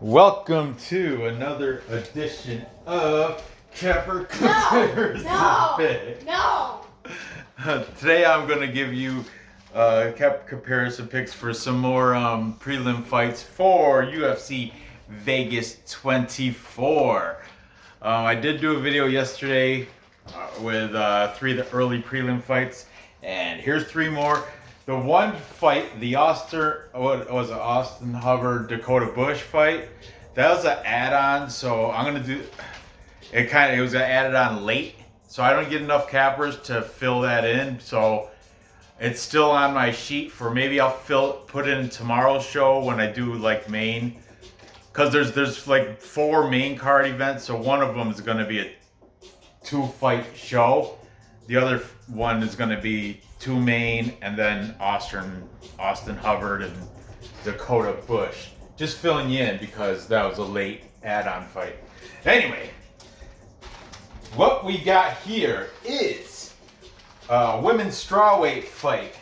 Welcome to another edition of Capper Compares No! Today I'm going to give you Capper comparison picks for some more prelim fights for UFC Vegas 24. I did do a video yesterday with 3 of the early prelim fights, and here's 3 more. The one fight, the Austin Hubbard Dakota Bush fight, that was an add-on, so I'm gonna do it. It was added on late, so I don't get enough cappers to fill that in. So it's still on my sheet for maybe I'll put it in tomorrow's show when I do like main, because there's like 4 main card events, so one of them is gonna be a 2-fight show. The other one is gonna be 2 main, and then Austin Hubbard and Dakota Bush. Just filling you in because that was a late add-on fight. Anyway, what we got here is a women's strawweight fight.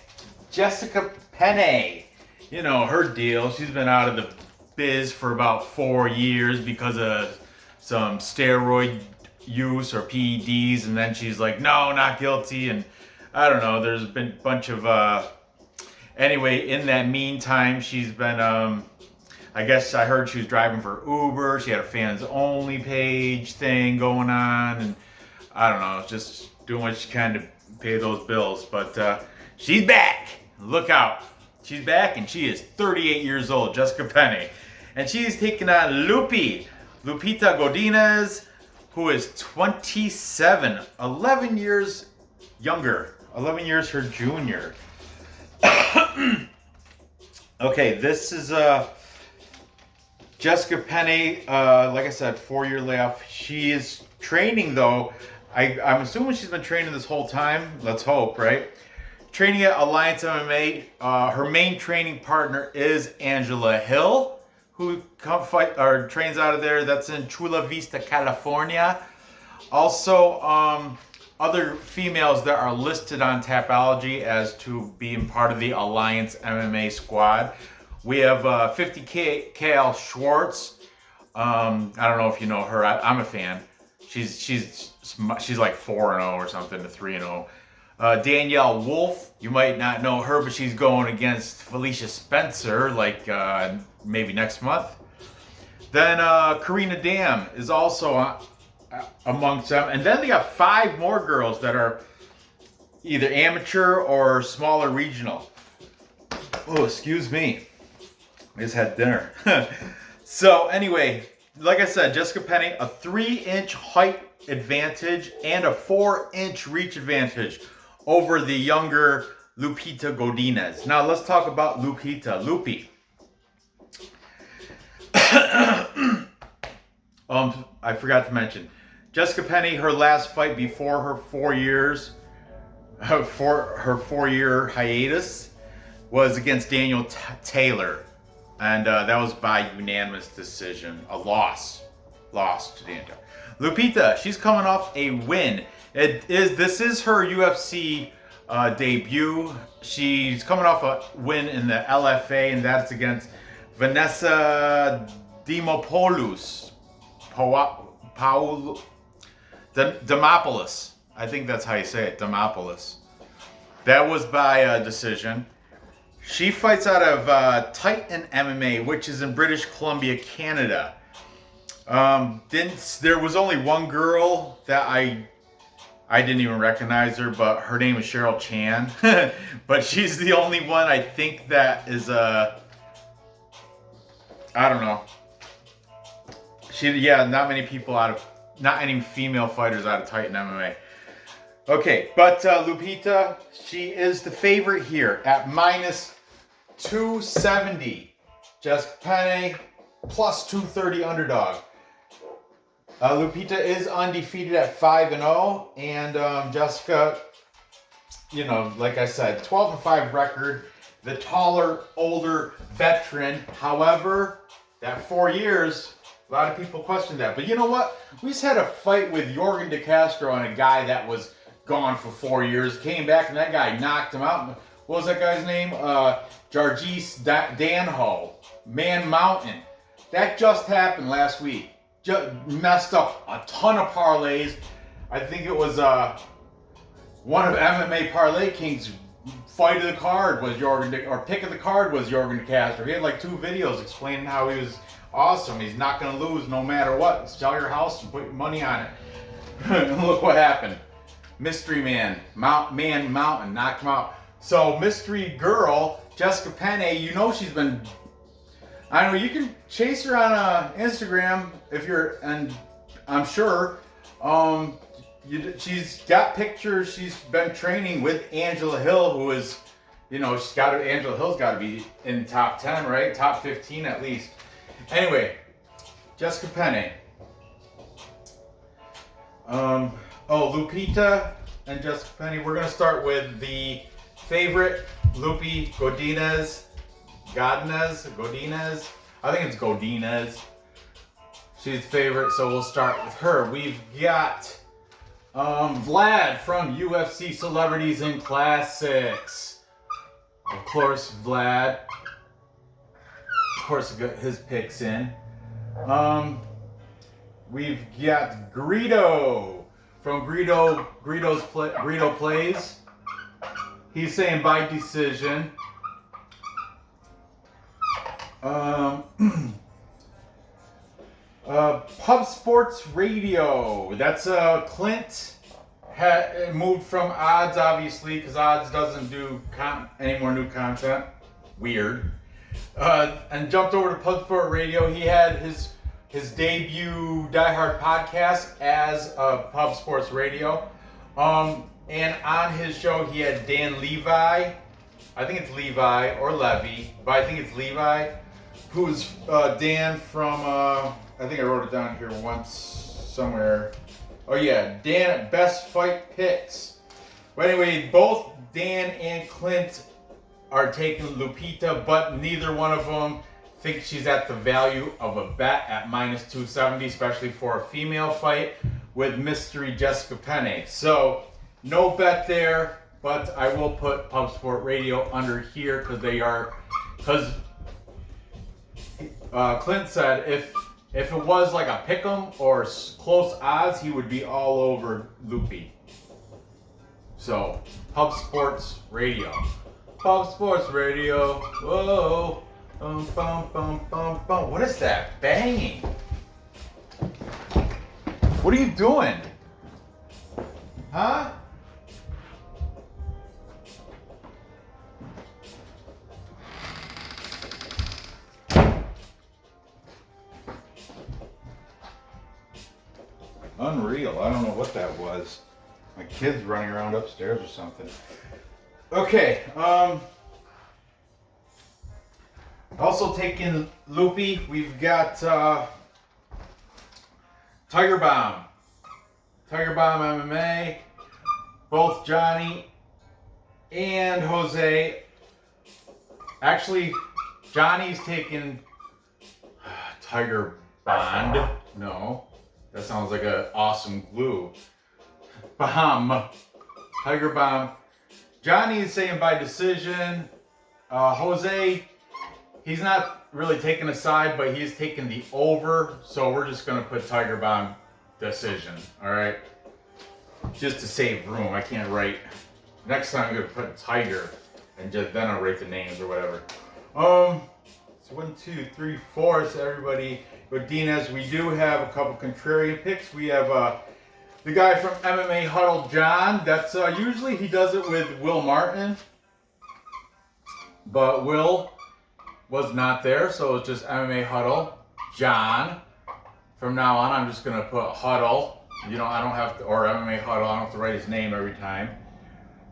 Jessica Penne, you know her deal. She's been out of the biz for about 4 years because of some steroid use or PEDs, and then she's like, no, not guilty, and I don't know, there's been a bunch of anyway, in that meantime, she's been I guess I heard she was driving for Uber. She had a fans only page thing going on, and I don't know, just doing what she can to pay those bills. But she's back. Look out. She's back, and she is 38 years old, Jessica Penne. And she's taking on Lupita Godinez, who is 27, 11 years younger, 11 years her junior. Okay, this is Jessica Penne, like I said, 4-year layoff. She is training though. I'm assuming she's been training this whole time. Let's hope, right? Training at Alliance MMA. Her main training partner is Angela Hill, who trains out of there. That's in Chula Vista, California. Also, other females that are listed on Tapology as to being part of the Alliance MMA squad. We have 50 KL Schwartz. I don't know if you know her. I'm a fan. She's like 4-0 or something to 3-0. Danielle Wolf, you might not know her, but she's going against Felicia Spencer like maybe next month. Then Karina Dam is also amongst them, and then they got 5 more girls that are either amateur or smaller regional. Oh, excuse me. I just had dinner. So anyway, like I said, Jessica Penne, a 3-inch height advantage and a 4-inch reach advantage over the younger Lupita Godinez. Now let's talk about Lupita. Lupi. I forgot to mention, Jessica Penne, her last fight before her 4 years, her 4-year hiatus, was against Daniel Taylor. And that was by unanimous decision. A loss to Daniel. Lupita, she's coming off a win. This is her UFC debut. She's coming off a win in the LFA, and that's against Vanessa Demopoulos. Demopoulos. I think that's how you say it, Demopoulos. That was by decision. She fights out of Titan MMA, which is in British Columbia, Canada. There was only one girl that I didn't even recognize her, but her name is Cheryl Chan. But she's the only one I think that is I don't know. Not any female fighters out of Titan MMA. Okay, but Lupita, she is the favorite here at minus 270. Jessica Penne plus 230 underdog. Lupita is undefeated at 5-0, and Jessica, you know, like I said, 12-5 record. The taller, older veteran. However, that 4 years, a lot of people question that. But you know what? We just had a fight with Jorgen Castro and a guy that was gone for 4 years. Came back and that guy knocked him out. What was that guy's name? Jargis Danho. Man Mountain. that just happened last week. Just messed up a ton of parlays. I think it was one of MMA Parlay King's fight of the card was or pick of the card was Jorgen Castro. He had like 2 videos explaining how he was awesome. He's not going to lose no matter what. Sell your house and put your money on it. And look what happened. Mystery Man, Mountain, knocked him out. So Mystery Girl, Jessica Penne, you know she's been... I know you can chase her on Instagram if you're, and I'm sure she's got pictures. She's been training with Angela Hill, who is, Angela Hill's got to be in top 10, right? Top 15 at least. Anyway, Jessica Penne. Lupita and Jessica Penne. We're gonna start with the favorite, Godinez. I think it's Godinez. She's favorite, so we'll start with her. We've got Vlad from UFC Celebrities and Classics. Of course, Vlad. Of course, got his picks in. We've got Greedo from Greedo Plays. He's saying by decision. Pub Sports Radio. That's Clint moved from Odds, obviously, because Odds doesn't do any more new content. Weird. And jumped over to Pub Sport Radio. He had his debut Die Hard podcast as Pub Sports Radio. And on his show, he had Dan Levi. I think it's Levi or Levy, but I think it's Levi, who's Dan from, I think I wrote it down here once somewhere. Oh yeah, Dan at Best Fight Picks. But anyway, both Dan and Clint are taking Lupita, but neither one of them think she's at the value of a bet at -270, especially for a female fight with Mystery Jessica Penne. So no bet there, but I will put Pub Sport Radio under here because Clint said if it was like a pick'em or close odds, he would be all over Loopy. So Pub Sports Radio. Pub Sports Radio. Whoa. Bum, bum, bum, bum, bum. What is that banging? What are you doing? Huh? Unreal. I don't know what that was. My kid's running around upstairs or something. Okay. Also taking Loopy, we've got Tiger Bomb MMA, both Johnny and Jose. Actually, Johnny's taking Tiger Bond. No, that sounds like an awesome glue. Bomb. Tiger Bomb. Johnny is saying by decision. Jose, he's not really taking a side, but he's taking the over. So we're just going to put Tiger Bomb decision. All right. Just to save room. I can't write. Next time I'm going to put Tiger and then I'll write the names or whatever. So 1, 2, 3, 4. So everybody, Godinez. We do have a couple contrarian picks. We have the guy from MMA Huddle, John. That's usually he does it with Will Martin, but Will was not there, so it's just MMA Huddle, John. From now on, I'm just gonna put Huddle. I don't have to, or MMA Huddle. I don't have to write his name every time.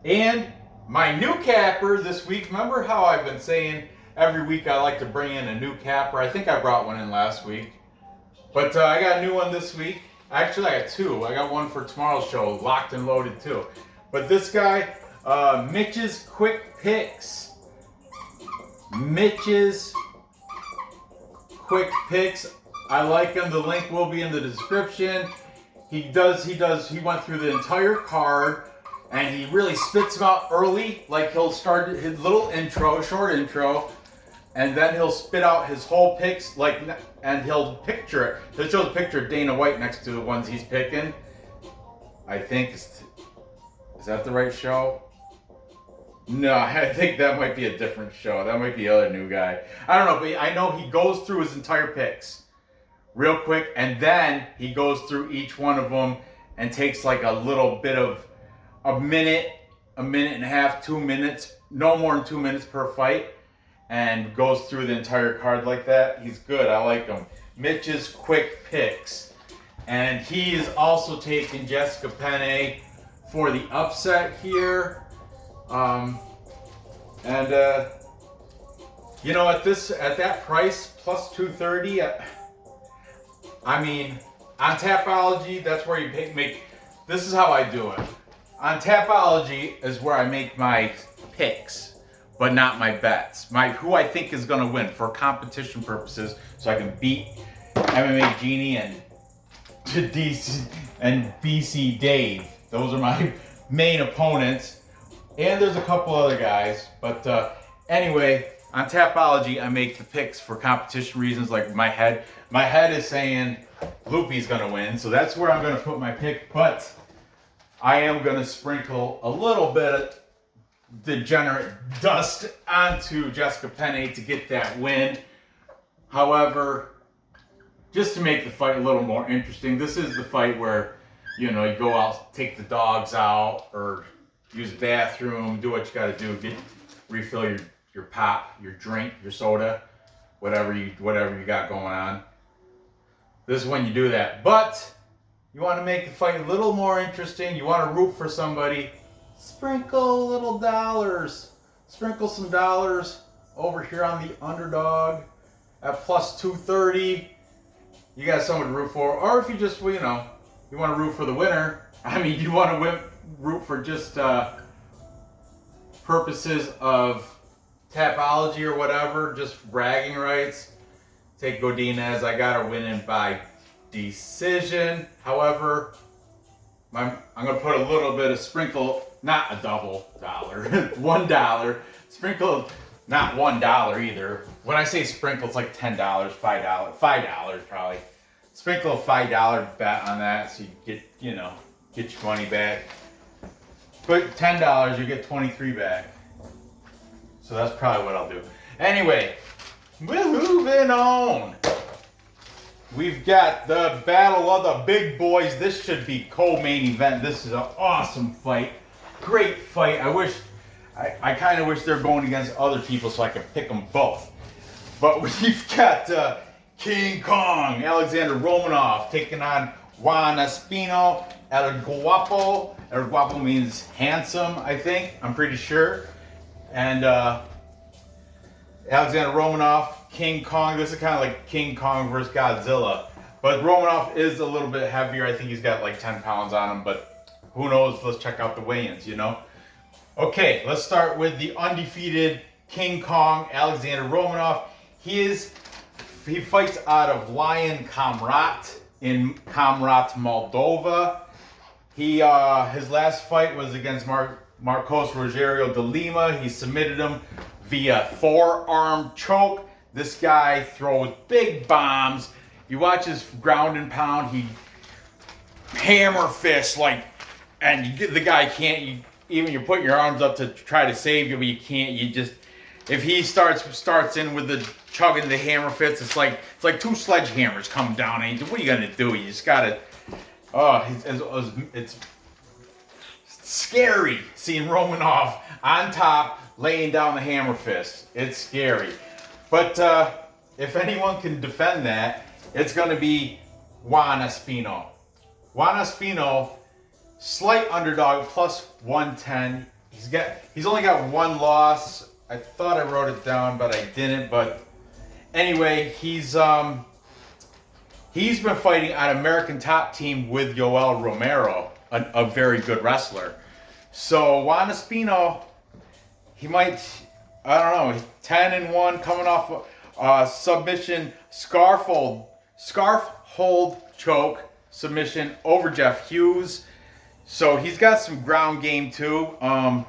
And my new capper this week. Remember how I've been saying every week I like to bring in a new capper? I think I brought one in last week, but I got a new one this week. Actually, I got 2. I got one for tomorrow's show, locked and loaded too. But this guy, Mitch's Quick Picks. Mitch's Quick Picks. I like him. The link will be in the description. He went through the entire card and he really spits them out early. Like he'll start his little intro, short intro, and then he'll spit out his whole picks. Like and he'll picture it. He'll show the picture of Dana White next to the ones he's picking. I think, is that the right show? No, I think that might be a different show. That might be the other new guy. I don't know, but I know he goes through his entire picks real quick, and then he goes through each one of them and takes like a little bit of a minute and a half, 2 minutes, no more than 2 minutes per fight, and goes through the entire card like that. He's good. I like him. Mitch's quick picks. And he is also taking Jessica Penne for the upset here. You know, at that price, plus 230, I mean, on Tapology, that's where you make, this is how I do it. On Tapology is where I make my picks, but not my bets. Who I think is gonna win for competition purposes, so I can beat MMA Genie and DC and BC Dave. Those are my main opponents. And there's a couple other guys, but anyway, on Tapology, I make the picks for competition reasons. Like my head is saying Lupi's gonna win, so that's where I'm gonna put my pick. But I am gonna sprinkle a little bit of degenerate dust onto Jessica Penne to get that win. However, just to make the fight a little more interesting, this is the fight where, you know, you go out, take the dogs out, or use the bathroom, do what you gotta do, refill your pop, your drink, your soda, whatever you got going on. This is when you do that. But you want to make the fight a little more interesting, you want to root for somebody, sprinkle little dollars. Sprinkle some dollars over here on the underdog at plus 230. You got someone to root for. Or if you just, you know, you want to root for the winner. I mean, you want to root for just purposes of Tapology or whatever, just bragging rights. Take Godinez. I got her winning by decision. However, I'm going to put a little bit of sprinkle, not a double dollar, $1. Sprinkle, not $1 either. When I say sprinkle, it's like $10, $5 probably. Sprinkle a $5 bet on that so you get your money back. Put $10, you get 23 back. So that's probably what I'll do. Anyway, we're moving on. We've got the battle of the big boys. This should be co-main event. This is an awesome fight. Great fight. I kind of wish they were going against other people so I could pick them both. But we've got King Kong, Alexander Romanov, taking on Juan Espino, El Guapo. El Guapo means handsome, I think. I'm pretty sure. And Alexander Romanov, King Kong. This is kind of like King Kong versus Godzilla. But Romanov is a little bit heavier. I think he's got like 10 pounds on him. But who knows? Let's check out the weigh-ins, you know? Okay, let's start with the undefeated King Kong, Alexander Romanov. He fights out of Lion Kamrat in Kamrat, Moldova. His last fight was against Marcos Rogerio de Lima. He submitted him via forearm choke. This guy throws big bombs. You watch his ground and pound. He hammer fists and the guy can't. You're putting your arms up to try to save you, but you can't. If he starts in with the chugging the hammer fists, it's like two sledgehammers come down. And what are you gonna do? You just gotta. Oh, it's scary seeing Romanov on top laying down the hammer fist. It's scary. But if anyone can defend that, it's going to be Juan Espino. Juan Espino, slight underdog, plus 110. He's only got one loss. I thought I wrote it down, but I didn't. But anyway, he's been fighting on American Top Team with Yoel Romero, a very good wrestler. So Juan Espino, he might, I don't know, 10-1 coming off submission, scarf hold choke submission over Jeff Hughes. So he's got some ground game too. I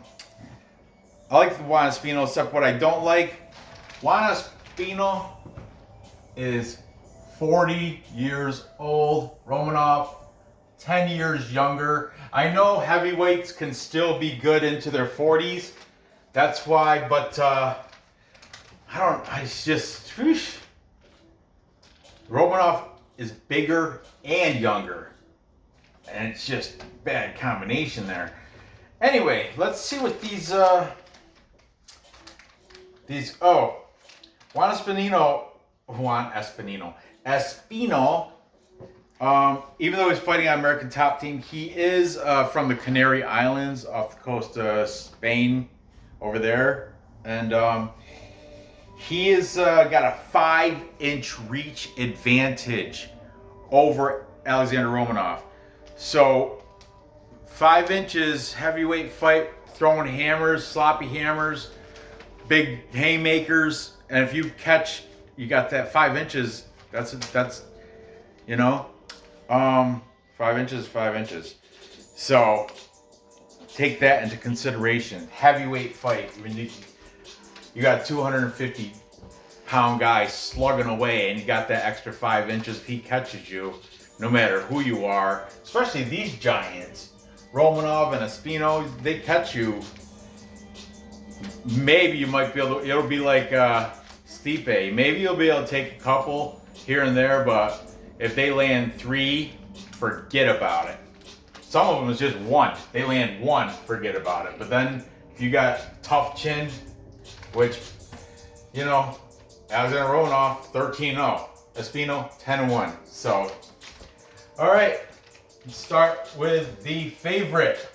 like the Juan Espino, except what I don't like, Juan Espino is 40 years old. Romanov, 10 years younger. I know heavyweights can still be good into their 40s. That's why, but it's just, whoosh. Romanov is bigger and younger. And it's just bad combination there. Anyway, let's see what these Juan Espino, even though he's fighting on American Top Team, he is from the Canary Islands off the coast of Spain over there. And he has got a 5-inch reach advantage over Alexander Romanov. So 5 inches, heavyweight fight, throwing hammers, sloppy hammers, big haymakers, and if you catch, you got that 5 inches. That's 5 inches. So take that into consideration. Heavyweight fight. I mean, you got a 250-pound guy slugging away, and you got that extra 5 inches. If he catches you, no matter who you are, especially these giants, Romanov and Espino, they catch you. Maybe you might be able to, it'll be like Stipe. Maybe you'll be able to take a couple here and there, but if they land 3, forget about it. Some of them is just 1. They land 1, forget about it. But then if you got tough chin, which, Alexander Romanov, 13-0. Espino, 10-1. So, all right, let's start with the favorite.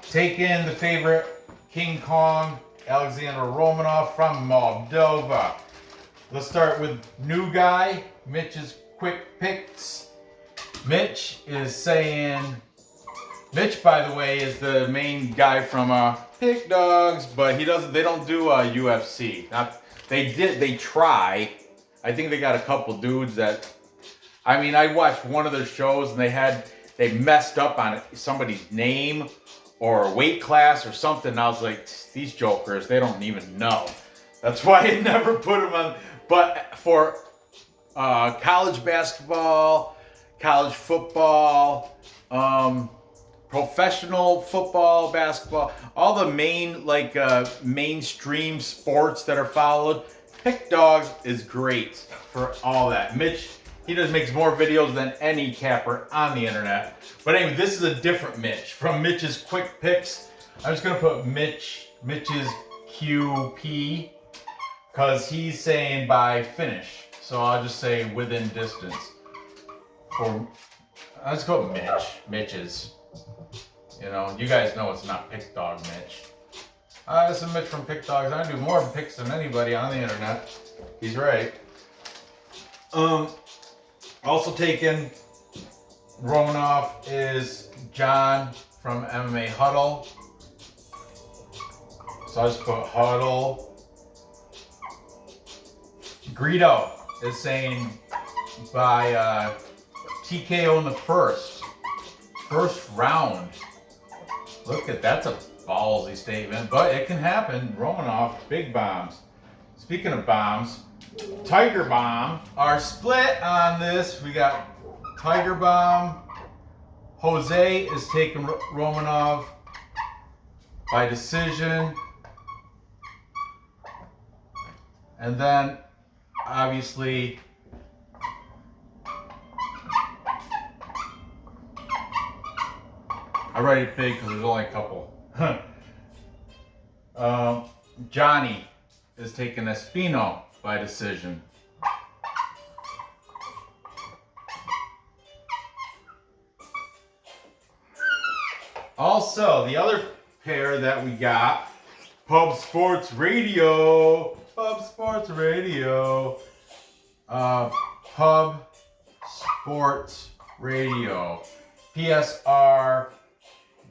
Take in the favorite, King Kong, Alexander Romanov from Moldova. Let's start with new guy, Mitch's quick picks. Mitch is saying, Mitch, by the way, is the main guy from Pick Dogs, but they don't do UFC. They try. I think they got a couple dudes that, I watched one of their shows and they messed up on somebody's name or weight class or something. And I was like, these jokers, they don't even know. That's why I never put them on. But for college basketball, college football, professional football, basketball, all the main mainstream sports that are followed, Pick Dogs is great for all that. Mitch, he just makes more videos than any capper on the internet. But anyway, this is a different Mitch. From Mitch's quick picks, I'm just gonna put Mitch's QP, because he's saying by finish. So I'll just say within distance. Let's go Mitch's. You guys know it's not Pick Dog Mitch. This is Mitch from Pick Dogs. I do more picks than anybody on the internet. He's right. Also taken Romanov is John from MMA Huddle. So I just put Huddle. Greedo is saying by TKO in the first round. Look at that's a ballsy statement, but it can happen. Romanov, big bombs. Speaking of bombs, Tiger Bomb are split on this. We got Tiger Bomb. Jose is taking Romanov by decision. And then, obviously, I write it big because there's only a couple. Johnny is taking Espino by decision. Also, the other pair that we got, Pub Sports Radio. Pub Sports Radio. PSR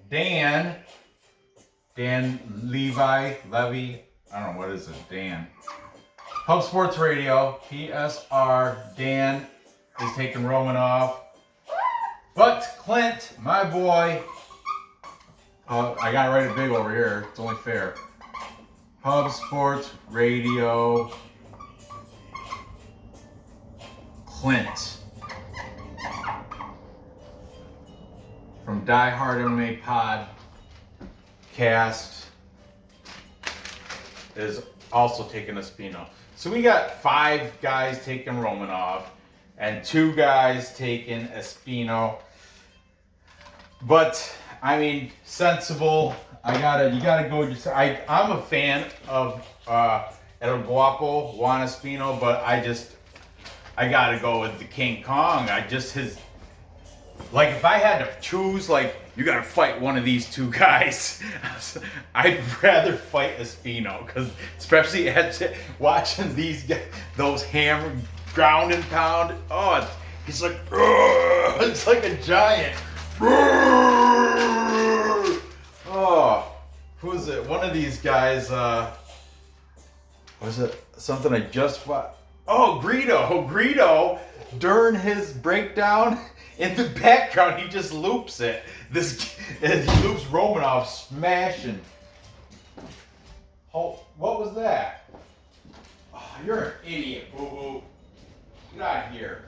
Dan Levy, I don't know, what is it, Dan? Pub Sports Radio, PSR, Dan is taking Romanov. But Clint, my boy, I gotta write it big over here, it's only fair. Pub Sports Radio Clint from Die Hard MMA Podcast is also taking Espino. So we got 5 guys taking Romanov and 2 guys taking Espino. But I mean, sensible. You gotta go. I'm a fan of El Guapo, Juan Espino, but I gotta go with the King Kong. If I had to choose, you gotta fight one of these 2 guys, I'd rather fight Espino, because especially watching those hammer, ground and pound. Oh, he's like, it's like a giant. Oh, who's it? One of these guys, was it something I just watched? Oh, Greedo, during his breakdown, in the background, he just loops it. He loops Romanov smashing. Oh, what was that? Oh, you're an idiot, boo-boo. Get out of here.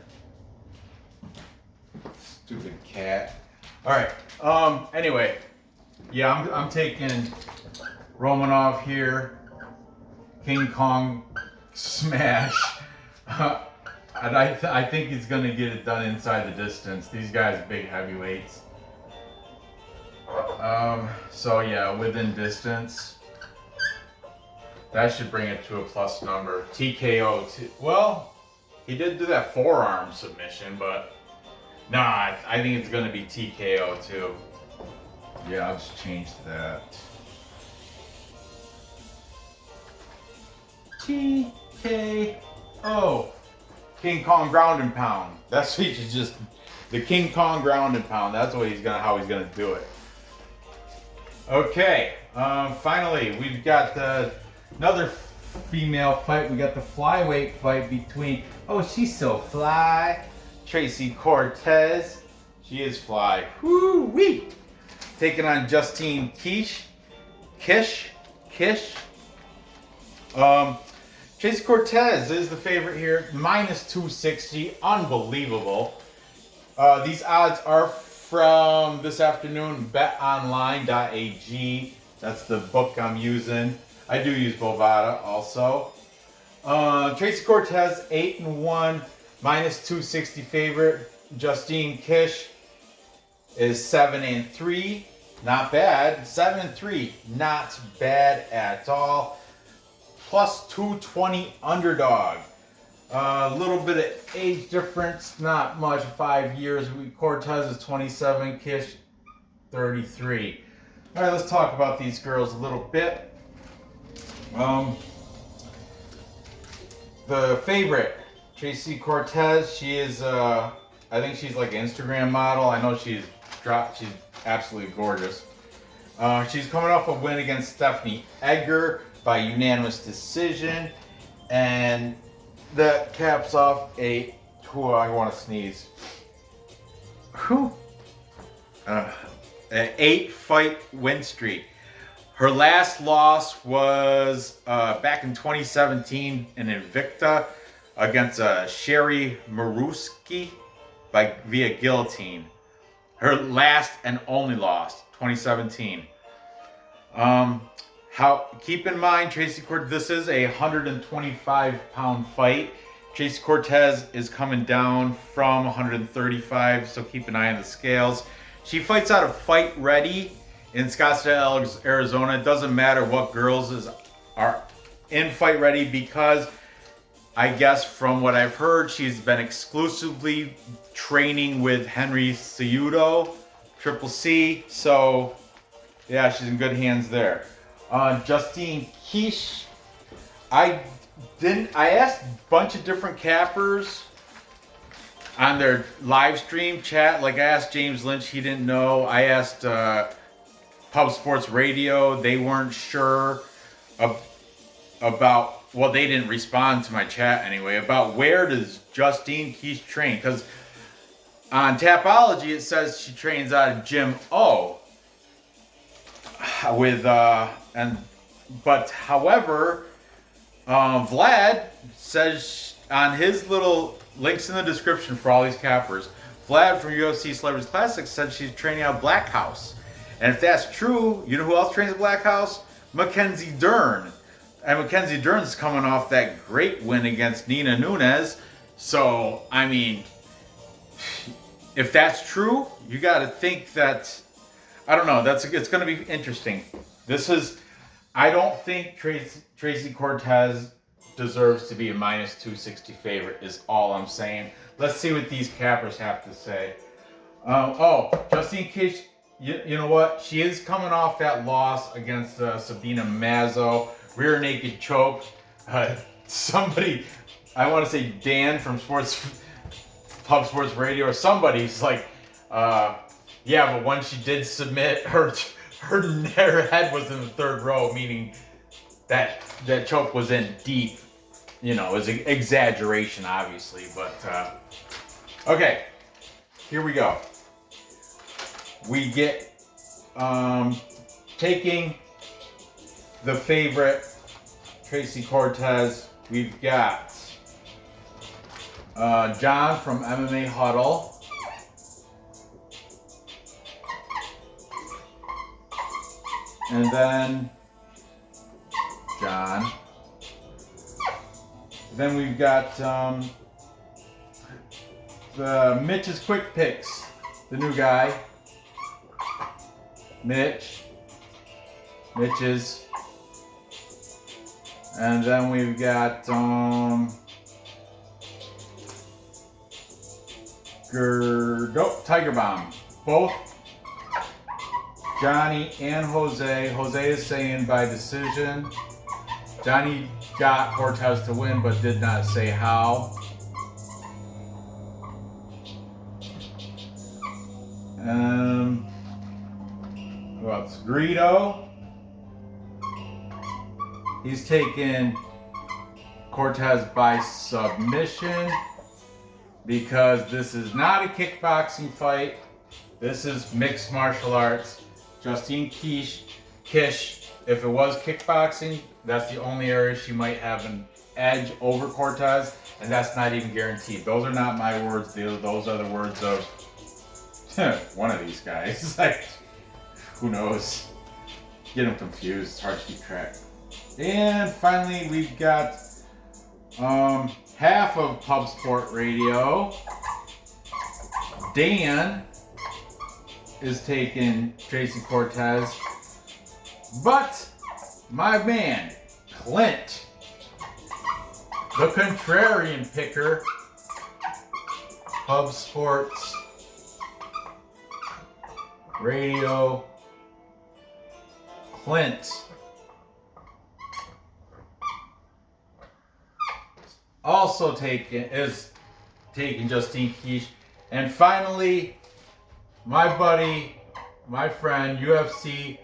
Stupid cat. All right. Anyway, yeah, I'm taking Romanov here. King Kong smash. And I think he's gonna get it done inside the distance. These guys are big heavyweights. So yeah, within distance. That should bring it to a plus number. TKO. Well, he did do that forearm submission, but nah, I think it's gonna be TKO too. Yeah, I'll just change that. TKO. King Kong ground and pound. That's what he's just the King Kong ground and pound. That's what how he's gonna do it. Okay. Finally, we've got another female fight. We got the flyweight fight between. Oh, she's so fly. Tracy Cortez. She is fly. Woo wee. Taking on Justine Kish. Tracy Cortez is the favorite here, minus 260, unbelievable. These odds are from this afternoon, betonline.ag. That's the book I'm using. I do use Bovada also. Tracy Cortez, 8-1, minus 260 favorite. Justine Kish is 7-3, not bad. 7-3, not bad at all. Plus 220 underdog. A little bit of age difference, not much, 5 years. Cortez is 27, Kish 33. All right, let's talk about these girls a little bit. The favorite, Tracy Cortez, she is, I think she's like an Instagram model. I know she's absolutely gorgeous. She's coming off a win against Stephanie Egger by unanimous decision, and that caps off I want to sneeze. An 8-fight win streak. Her last loss was back in 2017 in Invicta against Sherry Maruski via guillotine. Her last and only loss, 2017. Keep in mind, Tracy Cortez, this is a 125-pound fight. Tracy Cortez is coming down from 135, so keep an eye on the scales. She fights out of Fight Ready in Scottsdale, Arizona. It doesn't matter what girls are in Fight Ready, because I guess from what I've heard, she's been exclusively training with Henry Cejudo, Triple C. So yeah, she's in good hands there. Justine Kish, I asked a bunch of different cappers on their live stream chat. Like I asked James Lynch, he didn't know. I asked Pub Sports Radio, they weren't sure about, well, they didn't respond to my chat anyway, about where does Justine Kish train? Because on Tapology it says she trains out of Gym O. However, Vlad says on his little links in the description for all these cappers. Vlad from UFC Celebrities Classics said she's training out Black House. And if that's true, you know who else trains at Black House? Mackenzie Dern. And Mackenzie Dern's coming off that great win against Nina Nunes. So, I mean, if that's true, you got to think that, I don't know, it's going to be interesting. I don't think Tracy Cortez deserves to be a minus 260 favorite is all I'm saying. Let's see what these cappers have to say. Justine Kish, you know what? She is coming off that loss against Sabina Mazo. Rear naked choke. Somebody, I want to say Dan from Pub Sports Radio or somebody's like, yeah, but when she did submit, her head was in the third row, meaning that choke was in deep. You know, it was an exaggeration, obviously, but okay, here we go. We get taking the favorite, Tracy Cortez. We've got John from MMA Huddle. And then John. Then we've got the Mitch's Quick Picks, the new guy. Mitch's. And then we've got Tiger Bomb. Both Johnny and Jose. Jose is saying by decision. Johnny got Cortez to win, but did not say how. Who else? Greedo. He's taken Cortez by submission because this is not a kickboxing fight. This is mixed martial arts. Justine Kish, if it was kickboxing, that's the only area she might have an edge over Cortez, and that's not even guaranteed. Those are not my words. Those are the words of one of these guys. Like, who knows? Get them confused. It's hard to keep track. And finally, we've got half of Pub Sport Radio. Dan is taking Tracy Cortez, but my man Clint, the contrarian picker, Pub Sports Radio, Clint also taking Justine Kish. And finally, my buddy, my friend, UFC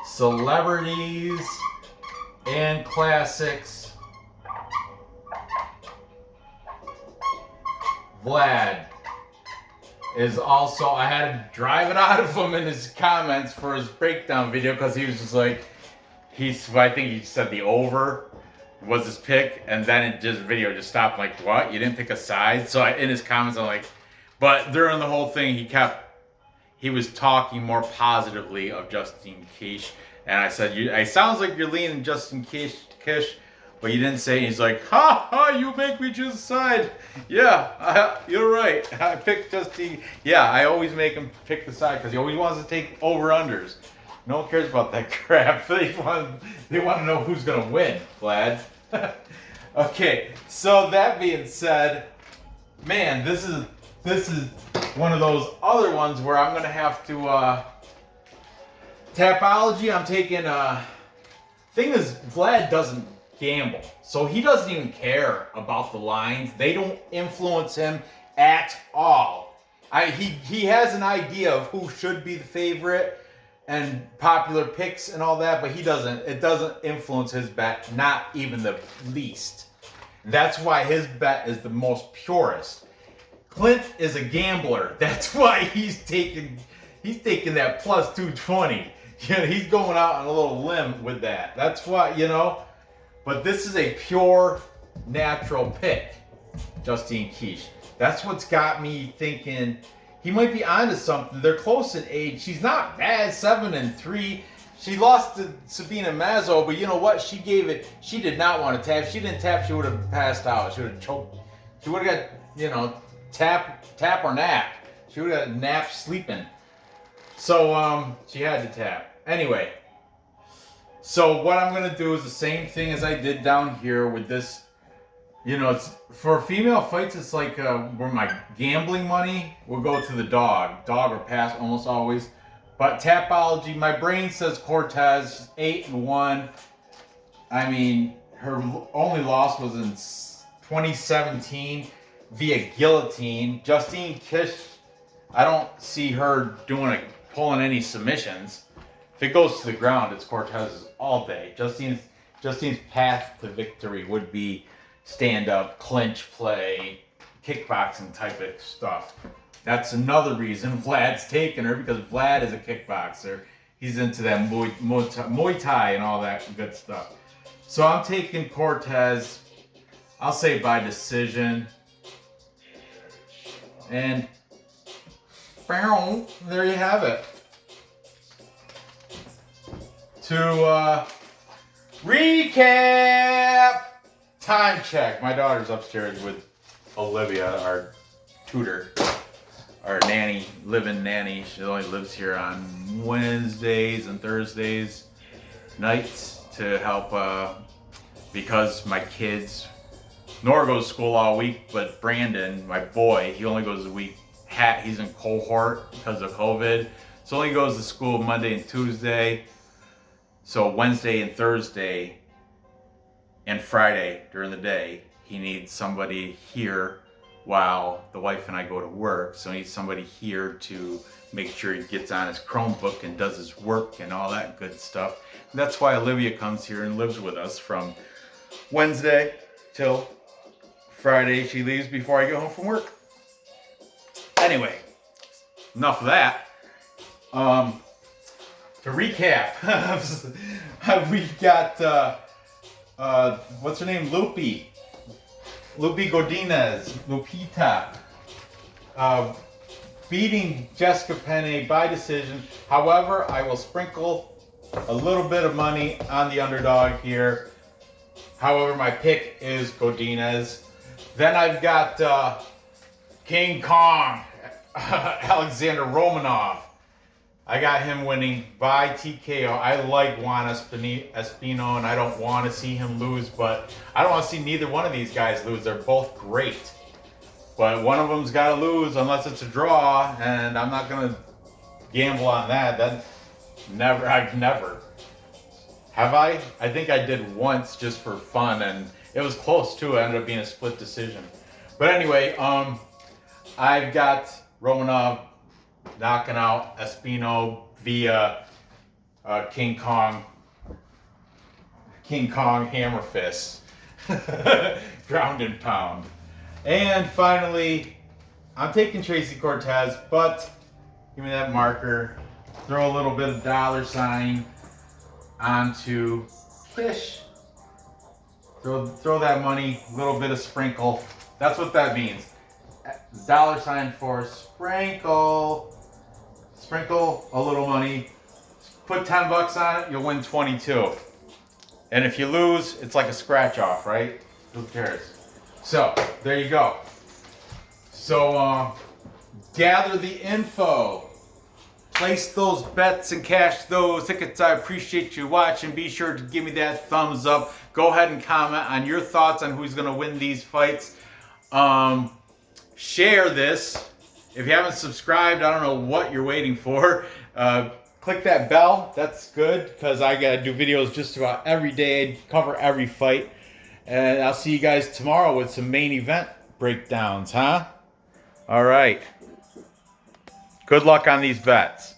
Celebrities and Classics, Vlad, is also, I had to drive it out of him in his comments for his breakdown video because he was just like, I think he said the over was his pick, and then video just stopped. Like, what? You didn't pick a side? So in his comments, I'm like, but during the whole thing, he was talking more positively of Justine Kish, and I said, it sounds like you're leaning Justine Kish, but you didn't say. He's like, you make me choose a side. Yeah, you're right. I picked Justine. Yeah, I always make him pick the side because he always wants to take over-unders. No one cares about that crap. They want to know who's going to win, Vlad. Okay, so that being said, man, this is one of those other ones where I'm going to have to Tapology, I'm taking thing is, Vlad doesn't gamble, so he doesn't even care about the lines. They don't influence him at all. He has an idea of who should be the favorite and popular picks and all that, but it doesn't influence his bet, not even the least. That's why his bet is the most purest. Clint is a gambler. That's why he's taking that plus 220. You know, he's going out on a little limb with that. That's why, but this is a pure natural pick. Justine Kish. That's what's got me thinking he might be onto something. They're close in age. She's not bad, 7-3. She lost to Sabina Mazo, but you know what? She gave it. She did not want to tap. If she didn't tap, she would have passed out. She would have choked. She would have got, tap or nap. She would have got nap sleeping. So she had to tap. Anyway, so what I'm gonna do is the same thing as I did down here with this. It's for female fights. It's like where my gambling money will go to the dog or pass almost always. But Tapology, my brain says Cortez 8-1. I mean, her only loss was in 2017 via guillotine. Justine Kish, I don't see her pulling any submissions. If it goes to the ground, it's Cortez all day. Justine's path to victory would be stand-up, clinch play, kickboxing type of stuff. That's another reason Vlad's taking her, because Vlad is a kickboxer. He's into that Muay Thai and all that good stuff. So I'm taking Cortez, I'll say by decision. And there you have it. To recap, time check. My daughter's upstairs with Olivia, our tutor. Our nanny, live-in nanny. She only lives here on Wednesdays and Thursdays nights to help because my kids, Nora goes to school all week, but Brandon, my boy, he only goes a week. He's in cohort because of COVID, so only goes to school Monday and Tuesday. So Wednesday and Thursday and Friday during the day, he needs somebody here while the wife and I go to work. So he needs somebody here to make sure he gets on his Chromebook and does his work and all that good stuff. And that's why Olivia comes here and lives with us from Wednesday till Friday. She leaves before I get home from work. Anyway, enough of that. To recap, we've got, what's her name? Godinez, Lupita, beating Jessica Penne by decision. However, I will sprinkle a little bit of money on the underdog here. However, my pick is Godinez. Then I've got King Kong, Alexander Romanov. I got him winning by TKO. I like Juan Espino, and I don't want to see him lose, but I don't want to see neither one of these guys lose. They're both great. But one of them's got to lose unless it's a draw, and I'm not going to gamble on that. I've never. Have I? I think I did once just for fun, and it was close too. It ended up being a split decision. But anyway, I've got Romanov knocking out Espino via King Kong hammer fist, ground and pound. And finally, I'm taking Tracy Cortez, but give me that marker. Throw a little bit of $ onto Kish. Throw that money, a little bit of sprinkle. That's what that means. $ for sprinkle. Sprinkle a little money. Put $10 on it, you'll win 22. And if you lose, it's like a scratch off, right? Who cares? So, there you go. So, gather the info. Place those bets and cash those tickets. I appreciate you watching. Be sure to give me that thumbs up. Go ahead and comment on your thoughts on who's going to win these fights. Share this. If you haven't subscribed, I don't know what you're waiting for. Click that bell. That's good, because I got to do videos just about every day. Cover every fight. And I'll see you guys tomorrow with some main event breakdowns, huh? All right. Good luck on these bets.